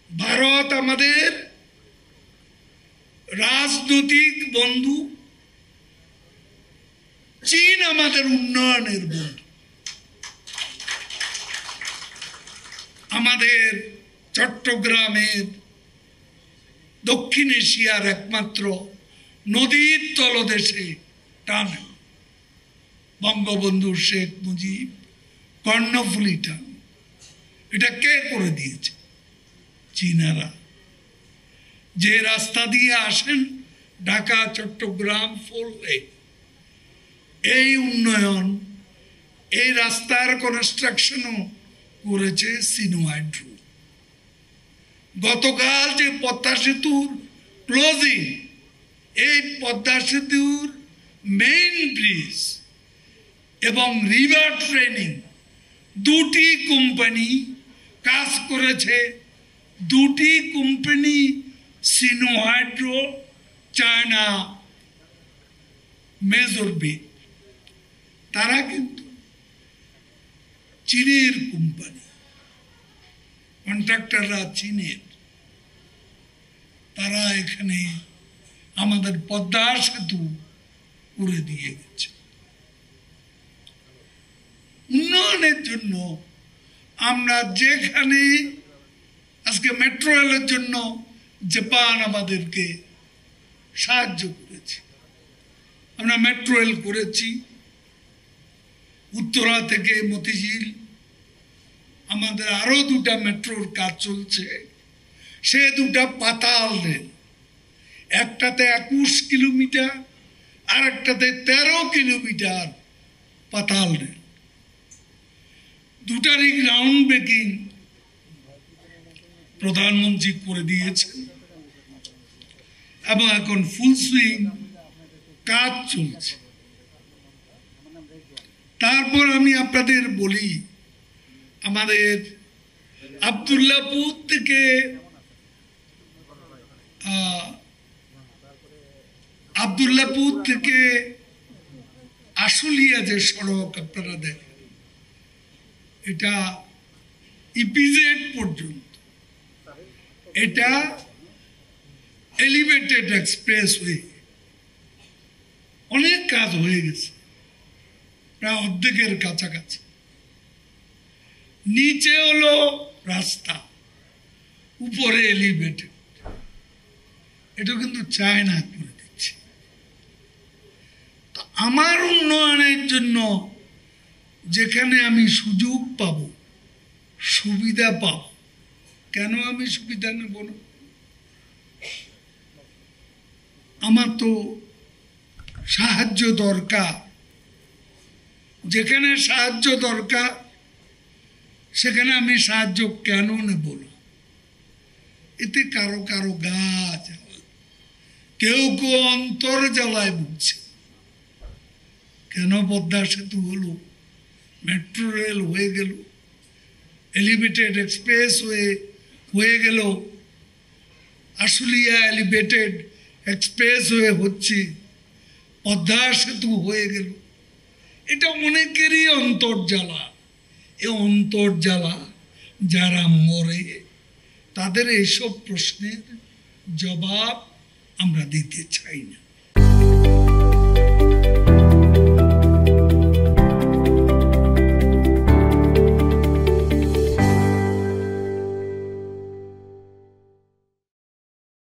ভারত আমাদের রাজনৈতিক বন্ধু, চীন আমাদের উন্নয়নের বন্ধু। আমাদের চট্টগ্রামের দক্ষিণ এশিয়ার একমাত্র নদীর তলদেশে টান, বঙ্গবন্ধু শেখ মুজিব কর্ণফুলী টান, এটা কে করে দিয়েছে? চীনারা। যে রাস্তা দিয়ে আসেন ঢাকা চট্টগ্রাম 4 লেন, এই উন্নয়ন, এই রাস্তার কনস্ট্রাকশনও করেছে সিনোহাইড্রো। গতকাল যে পদ্মা সেতুর ক্লোজিং, এই পদ্মা সেতুর মেইন ব্রিজ এবং রিভার ট্রেনিং, দুটি কোম্পানি কাজ করেছে। দুটি company Sinohydro, China major big, তারা কিন্তু চীনের কোম্পানি, কন্ট্রাক্টররা চীনের। তারা এখানে আমাদের পদ্মা সেতু করে দিয়ে গেছে। উন্নয়নের জন্য আমরা যেখানে আজকে মেট্রো রেলের জন্য জাপান আমাদেরকে সাহায্য করেছে, আমরা মেট্রো রেল করেছি। উত্তরা থেকে মতিঝিল আমাদের আরো 2টা মেট্রোর কাজ চলছে। সে 2টা পাতাল রেল, একটাতে 21 কিলোমিটার আর একটাতে 13 কিলোমিটার পাতাল রেল। 2টারই গ্রাউন্ড ব্রেকিং প্রধানমন্ত্রী করে দিয়েছেন এবং এখন ফুল সুইং কাজ চলছে। তারপর আমি আপনাদের বলি, আমাদের আব্দুল্লাহপুর থেকে আশুলিয়া যে সড়ক আপনারা দেখেন, এটা ইপিজেড পর্যন্ত, এটা এলিভেটেড এক্সপ্রেসওয়ে। অনেক কাজ হয়ে গেছে, প্রায় অর্ধেকের কাছাকাছি। নিচে হলো রাস্তা, উপরে এলিভেটেড। এটা কিন্তু চায়না করে দিচ্ছে। তো আমার উন্নয়নের জন্য যেখানে আমি সুযোগ পাব, সুবিধা পাব, কেন আমি সুবিধা নেব না? আমার তো সাহায্য দরকার। যেখানে সাহায্য দরকার সেখানে আমি সাহায্য কেন নেব না? এতে কারো কারো গা জ্বালা, কেউ কেউ অন্তর জ্বালায় ভুগছে। কেন পদ্মা সেতু হলো, মেট্রো রেল হয়ে গেল, এলিভেটেড এক্সপ্রেস হয়ে গেল, আশুলিয়া এলিভেটেড এক্সপ্রেস হচ্ছে, পদ্মা সেতু হয়ে গেল। এটা অনেকেরই অন্তর্জ্বালা। এই অন্তর্জ্বালা যারা মরে, তাদের এইসব প্রশ্নের জবাব আমরা দিতে চাই না।